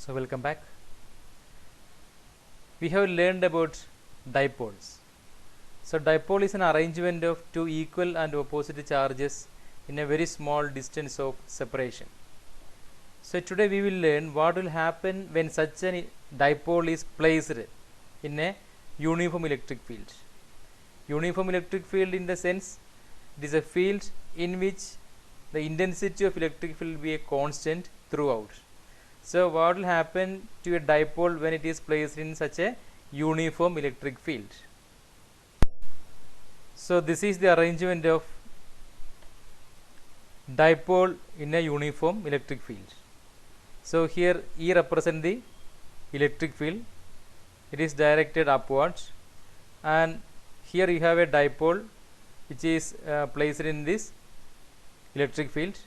So welcome back. We have learned about dipoles. So dipole is an arrangement of two equal and opposite charges in a very small distance of separation. So today we will learn what will happen when such a dipole is placed in a uniform electric field. Uniform electric field in the sense it is a field in which the intensity of electric field will be a constant throughout. So what will happen to a dipole when it is placed in such a uniform electric field? So this is the arrangement of dipole in a uniform electric field. So here E represents the electric field, it is directed upwards, and here you have a dipole which is placed in this electric field,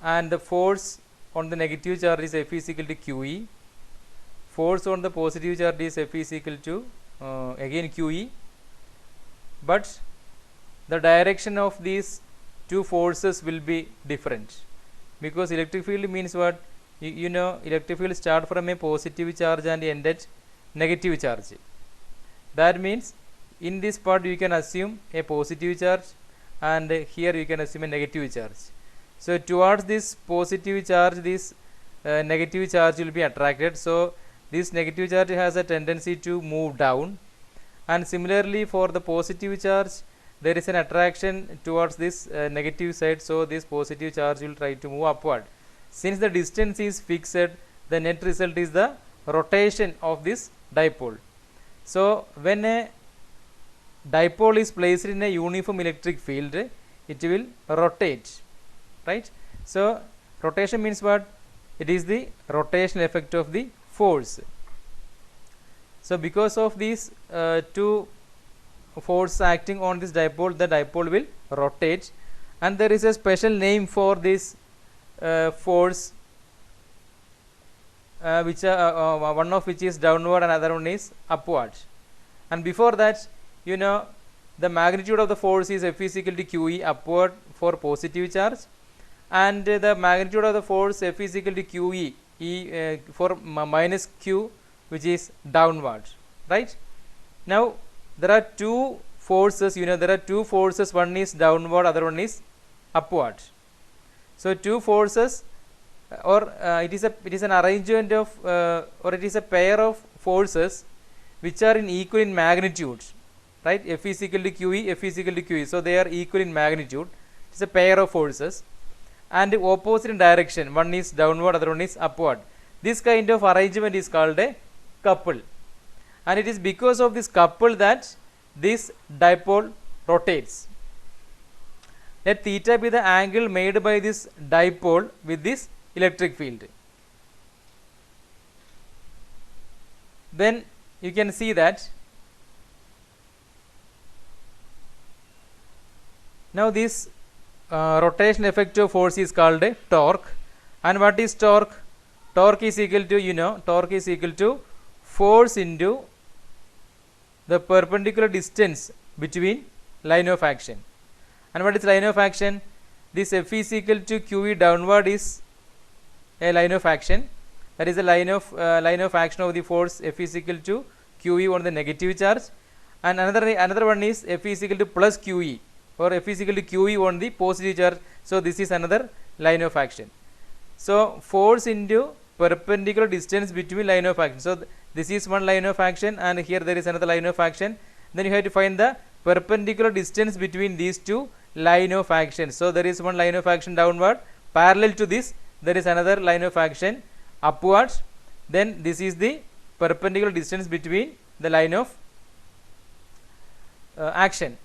and the force on the negative charge is F is equal to QE, force on the positive charge is F is equal to again QE, but the direction of these two forces will be different, because electric field means what? You know, electric field start from a positive charge and end at negative charge. That means in this part you can assume a positive charge, and here you can assume a negative charge. So towards this positive charge, this negative charge will be attracted. So this negative charge has a tendency to move down, and similarly for the positive charge there is an attraction towards this negative side. So this positive charge will try to move upward. Since the distance is fixed, the net result is the rotation of this dipole. So when a dipole is placed in a uniform electric field, it will rotate, right? So rotation means what? It is the rotational effect of the force. So because of these two force acting on this dipole, the dipole will rotate, and there is a special name for this force, which one of which is downward and other one is upward. And before that, you know, the magnitude of the force is F is equal to QE upward for positive charge, and the magnitude of the force F is equal to QE for minus Q, which is downward, right? Now there are two forces, you know, there are two forces, one is downward, other one is upward. So two forces, or it is an arrangement of or it is a pair of forces which are equal in magnitude, right? F is equal to QE, F is equal to QE, so they are equal in magnitude. It's a pair of forces, and opposite in direction, one is downward, other one is upward. This kind of arrangement is called a couple, and it is because of this couple that this dipole rotates. Let theta be the angle made by this dipole with this electric field. Then you can see that now this rotation effect of force is called a torque. And what is torque? Torque is equal to, you know, torque is equal to force into the perpendicular distance between line of action. And what is line of action? This F is equal to QE downward is a line of action. That is a line of action of the force F is equal to QE on the negative charge, and another one is F is equal to plus QE, or F is equal to QE on the positive charge. So this is another line of action. So force into perpendicular distance between line of action. So this is one line of action, and here there is another line of action. Then you have to find the perpendicular distance between these two line of action. So there is one line of action downward, parallel to this there is another line of action upwards. Then this is the perpendicular distance between the line of action.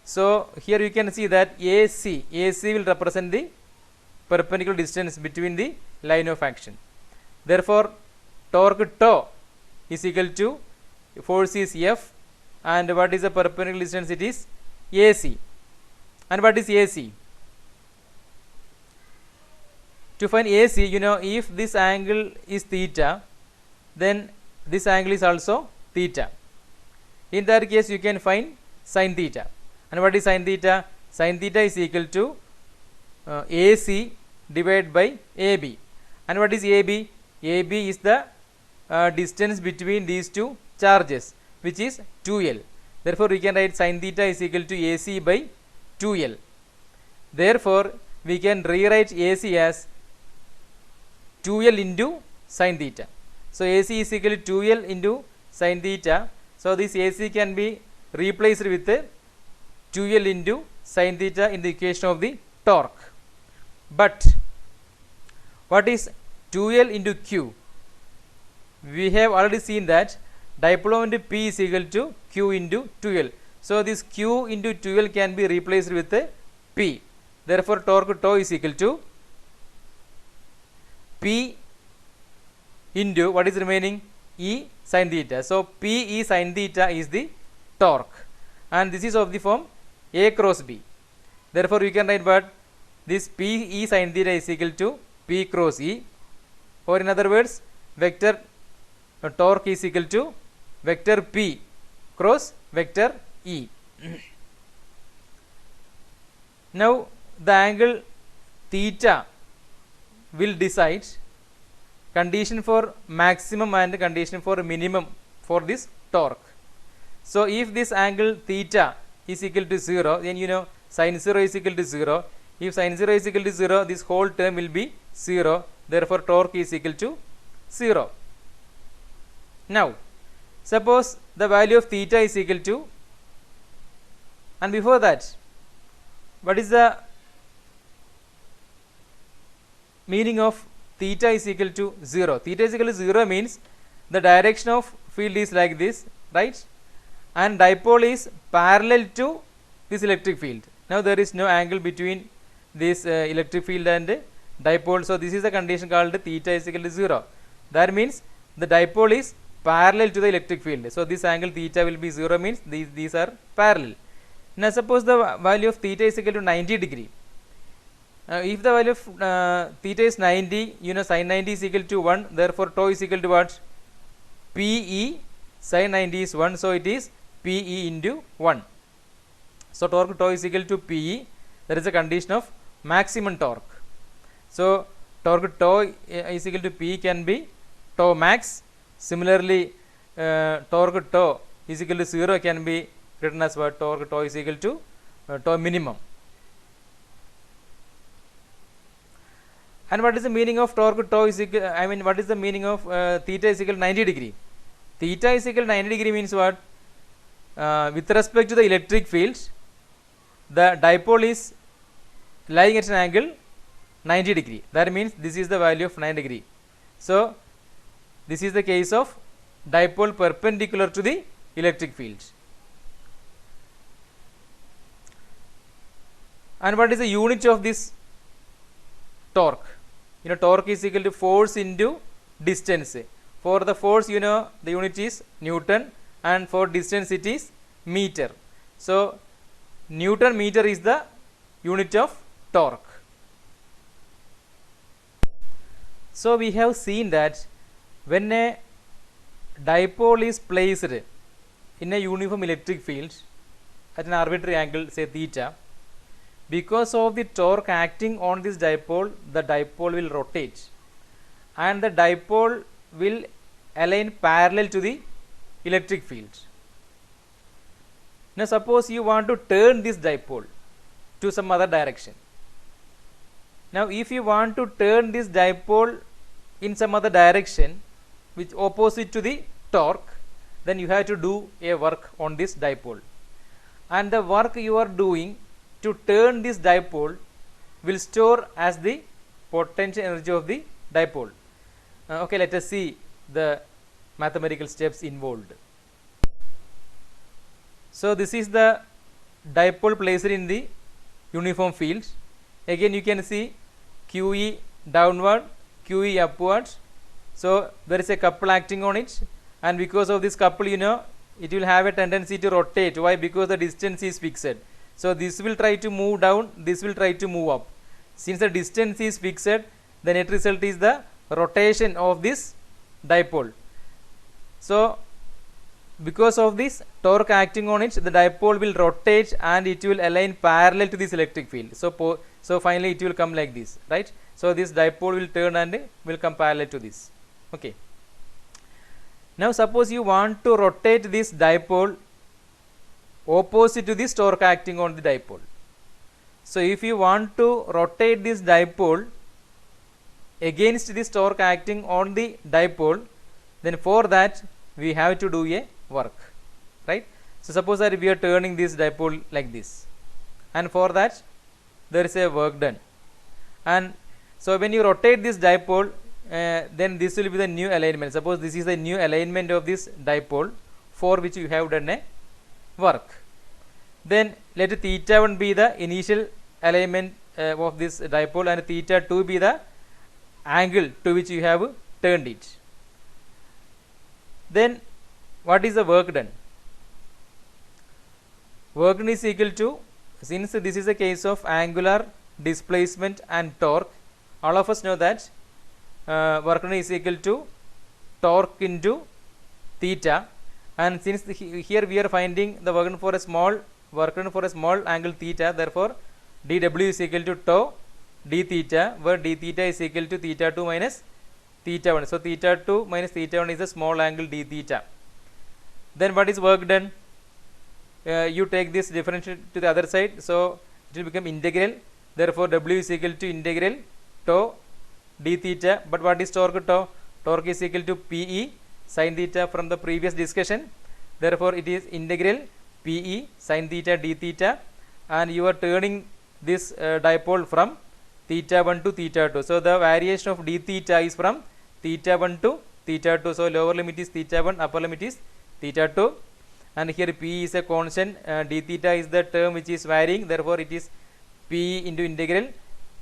So here you can see that AC will represent the perpendicular distance between the line of action. Therefore torque tau is equal to force is F, and what is the perpendicular distance? It is AC. And what is AC? To find AC, you know, if this angle is theta, then this angle is also theta. In that case you can find sin theta. And what is sin theta? Sin theta is equal to AC divided by AB. And what is AB? AB is the distance between these two charges, which is 2L. Therefore, we can write sin theta is equal to AC by 2L. Therefore, we can rewrite AC as 2L into sin theta. So, AC is equal to 2L into sin theta. So, this AC can be replaced with 2L into sin theta in the equation of the torque. But what is 2L into Q? We have already seen that dipole moment P is equal to Q into 2L. So, this Q into 2L can be replaced with P. Therefore, torque tau is equal to P into what is remaining? E sin theta. So, P E sin theta is the torque, and this is of the form A cross B. Therefore, we can write what this P E sin theta is equal to P cross E, or in other words, vector torque is equal to vector P cross vector E. Now, the angle theta will decide condition for maximum and condition for minimum for this torque. So, if this angle theta is equal to 0, then you know sin 0 is equal to 0. If sin 0 is equal to 0, this whole term will be 0. Therefore, torque is equal to 0. Now, suppose the value of theta is equal to, and before that, what is the meaning of theta is equal to 0? Theta is equal to 0 means the direction of field is like this, right? And dipole is parallel to this electric field. Now, there is no angle between this electric field and dipole. So, this is the condition called theta is equal to 0. That means the dipole is parallel to the electric field. So, this angle theta will be 0 means these are parallel. Now, suppose the value of theta is equal to 90 degree. If the value of theta is 90, you know sin 90 is equal to 1. Therefore, tau is equal to what? PE sin 90 is 1. So, it is PE into 1. So, torque tau is equal to PE. There is a condition of maximum torque. So, torque tau is equal to P can be tau max. Similarly, torque tau is equal to 0 can be written as what? Torque tau is equal to tau minimum. And what is the meaning of torque tau is equal, I mean what is the meaning of theta is equal to 90 degree? Theta is equal to 90 degree means what? With respect to the electric field, the dipole is lying at an angle 90 degree. That means this is the value of 9 degree. So, this is the case of dipole perpendicular to the electric field. And what is the unit of this torque? You know, torque is equal to force into distance. For the force, you know, the unit is Newton, and for distance it is meter. So, Newton meter is the unit of torque. So, we have seen that when a dipole is placed in a uniform electric field at an arbitrary angle, say theta, because of the torque acting on this dipole, the dipole will rotate and the dipole will align parallel to the electric field. Now, suppose you want to turn this dipole to some other direction. Now, if you want to turn this dipole in some other direction which opposite to the torque, then you have to do a work on this dipole, and the work you are doing to turn this dipole will store as the potential energy of the dipole. Okay, let us see the mathematical steps involved. So, this is the dipole placed in the uniform field. Again, you can see QE downward, QE upward. So, there is a couple acting on it, and because of this couple, you know, it will have a tendency to rotate. Why? Because the distance is fixed. So, this will try to move down, this will try to move up. Since the distance is fixed, the net result is the rotation of this dipole. So, because of this torque acting on it, the dipole will rotate and it will align parallel to this electric field. So finally it will come like this, right? So, this dipole will turn and will come parallel to this. Okay. Now suppose you want to rotate this dipole opposite to this torque acting on the dipole. So if you want to rotate this dipole against this torque acting on the dipole, then for that we have to do a work, right? So suppose that we are turning this dipole like this, and for that there is a work done. And so when you rotate this dipole, then this will be the new alignment. Suppose this is the new alignment of this dipole for which you have done a work. Then let theta 1 be the initial alignment of this dipole, and theta 2 be the angle to which you have turned it. Then what is the work done? Work done is equal to, since this is a case of angular displacement and torque, all of us know that work done is equal to torque into theta, and since here we are finding the work done for a small angle theta, therefore dw is equal to tau d theta, where d theta is equal to theta 2 minus theta 1. So theta 2 minus theta 1 is a small angle d theta. Then what is work done? You take this differential to the other side, so it will become integral. Therefore w is equal to integral tau d theta. But what is torque tau? Torque is equal to Pe sin theta from the previous discussion. Therefore it is integral Pe sin theta d theta, and you are turning this dipole from theta 1 to theta 2. So the variation of d theta is from theta 1 to theta 2. So lower limit is theta 1, upper limit is theta 2, and here P is a constant, d theta is the term which is varying, therefore it is P into integral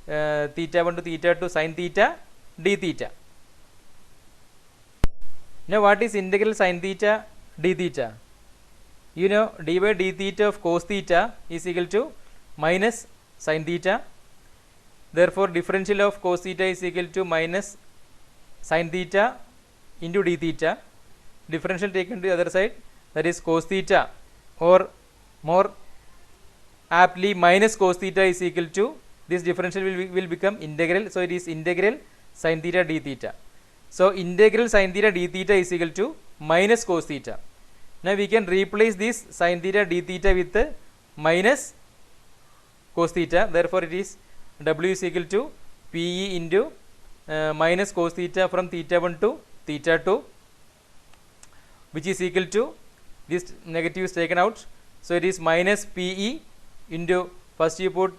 theta 1 to theta 2 sin theta d theta. Now what is integral sin theta d theta? You know, d by d theta of cos theta is equal to minus sin theta. Therefore differential of cos theta is equal to minus sin theta into d theta. Differential taken to the other side, that is cos theta, or more aptly minus cos theta is equal to, this differential will become integral. So it is integral sin theta d theta. So integral sin theta d theta is equal to minus cos theta. Now we can replace this sin theta d theta with minus cos theta. Therefore it is w is equal to Pe into minus cos theta from theta 1 to theta 2, which is equal to, this negative is taken out, so it is minus Pe into, first you put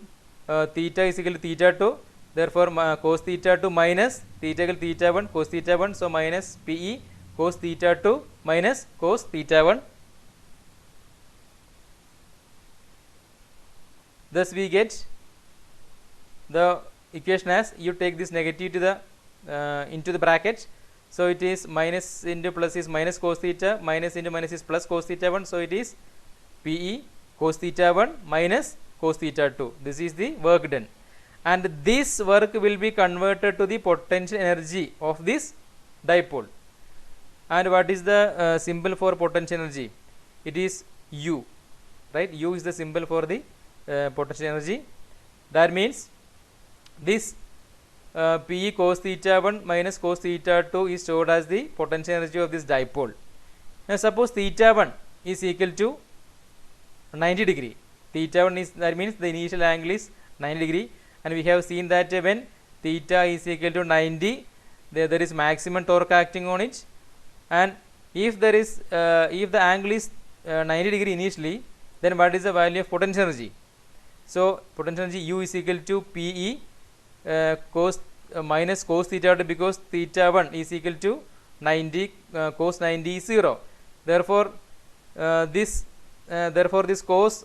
theta is equal to theta 2, therefore cos theta 2 minus theta equal theta 1 cos theta 1, so minus Pe cos theta 2 minus cos theta 1. Thus we get the equation as, you take this negative to the into the bracket, so it is minus into plus is minus cos theta, minus into minus is plus cos theta 1, so it is Pe cos theta 1 minus cos theta 2. This is the work done, and this work will be converted to the potential energy of this dipole. And what is the symbol for potential energy? It is U, right? U is the symbol for the potential energy. That means this Pe cos theta 1 minus cos theta 2 is stored as the potential energy of this dipole. Now suppose theta 1 is equal to 90 degree. Theta 1 is, that means the initial angle is 90 degree, and we have seen that when theta is equal to 90, there is maximum torque acting on it. And if there is if the angle is 90 degree initially, then what is the value of potential energy? So potential energy U is equal to Pe cos minus cos theta 2, because theta 1 is equal to 90, cos 90 is 0. Therefore this cos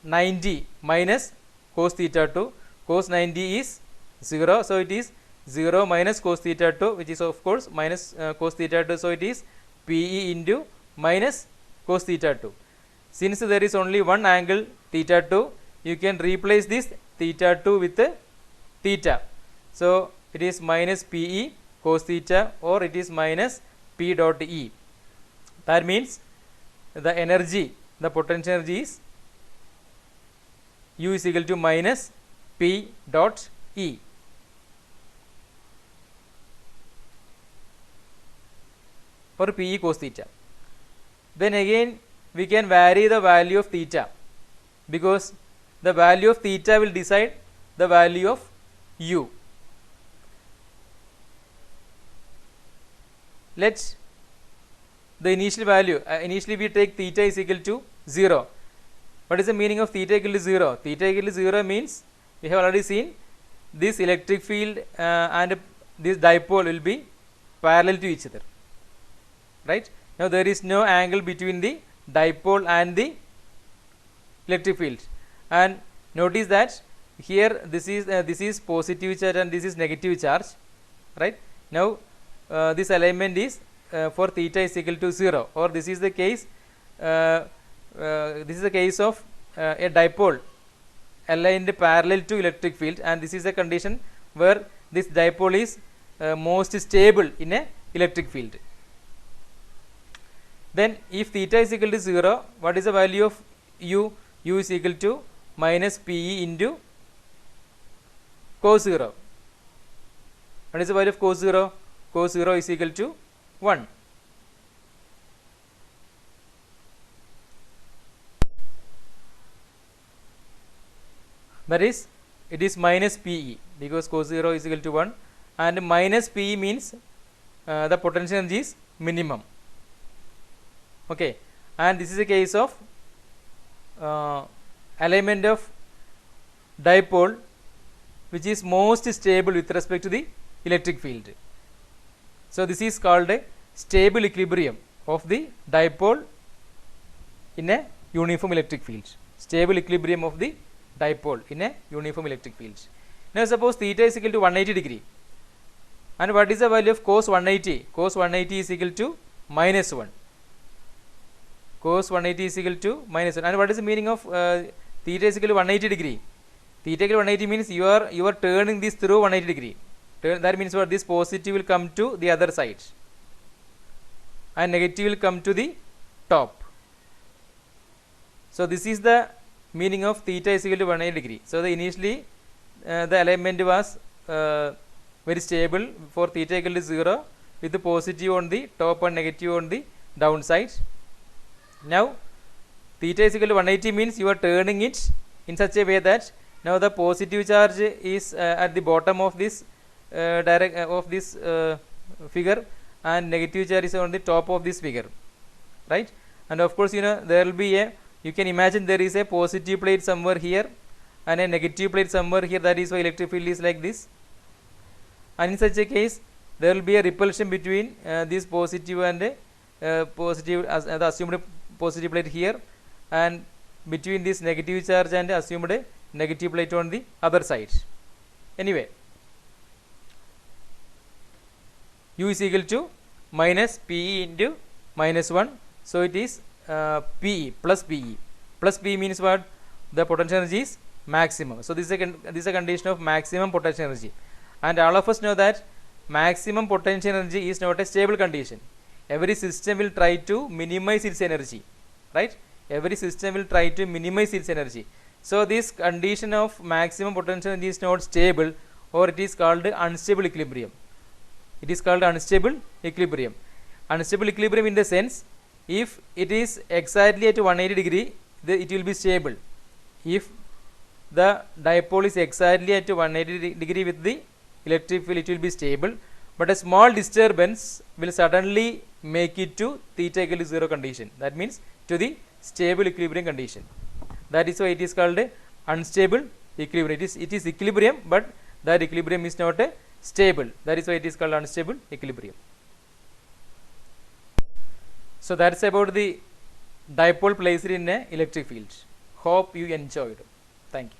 90 minus cos theta 2, cos 90 is 0, so it is 0 minus cos theta 2, which is of course minus cos theta 2, so it is Pe into minus cos theta 2. Since there is only one angle theta 2, you can replace this theta 2 with theta, so it is minus Pe cos theta, or it is minus P dot E. That means the energy, the potential energy is U is equal to minus P dot E. or Pe cos theta. Then again we can vary the value of theta, because the value of theta will decide the value of u. Let the initial value, initially we take theta is equal to 0. What is the meaning of theta equal to 0? Theta equal to 0 means, we have already seen, this electric field and this dipole will be parallel to each other, right? Now there is no angle between the dipole and the electric field, and notice that here this is positive charge and this is negative charge, right? Now this alignment is for theta is equal to 0, or this is the case of a dipole aligned parallel to electric field, and this is a condition where this dipole is most stable in a electric field. Then if theta is equal to 0, what is the value of u? U is equal to minus Pe into cos 0. What is the value of cos 0? Cos 0 is equal to 1. That is, it is minus Pe, because cos 0 is equal to 1, and minus Pe means the potential energy is minimum. Okay, and this is a case of alignment of dipole which is most stable with respect to the electric field. So this is called a stable equilibrium of the dipole in a uniform electric field. Stable equilibrium of the dipole in a uniform electric field. Now suppose theta is equal to 180 degree, and what is the value of cos 180? Cos 180 is equal to minus 1. Cos 180 is equal to minus 1. And what is the meaning of theta is equal to 180 degree? Theta equal to 180 means you are turning this through 180 degree. That means what? This positive will come to the other side and negative will come to the top. So this is the meaning of theta is equal to 180 degree. So the initially the alignment was very stable for theta equal to 0 with the positive on the top and negative on the downside. Now theta is equal to 180 means you are turning it in such a way that now the positive charge is at the bottom of this figure, and negative charge is on the top of this figure, right? And of course, there will be you can imagine there is a positive plate somewhere here and a negative plate somewhere here. That is why electric field is like this. And in such a case, there will be a repulsion between this positive and positive as the assumed positive plate here, and between this negative charge and assumed negative plate on the other side. Anyway, u is equal to minus Pe into minus 1. So it is Pe plus Pe. Plus Pe means what? The potential energy is maximum. So this is a condition of maximum potential energy. And all of us know that maximum potential energy is not a stable condition. Every system will try to minimize its energy, right? Every system will try to minimize its energy. So this condition of maximum potential energy is not stable, or it is called unstable equilibrium. It is called unstable equilibrium. Unstable equilibrium in the sense, if it is exactly at 180 degree, it will be stable. If the dipole is exactly at 180 degree with the electric field, it will be stable. But a small disturbance will suddenly make it to theta equal to 0 condition. That means to the stable equilibrium condition. That is why it is called a unstable equilibrium. It is equilibrium, but that equilibrium is not a stable. That is why it is called unstable equilibrium. So that's about the dipole placed in a electric field. Hope you enjoyed. Thank you.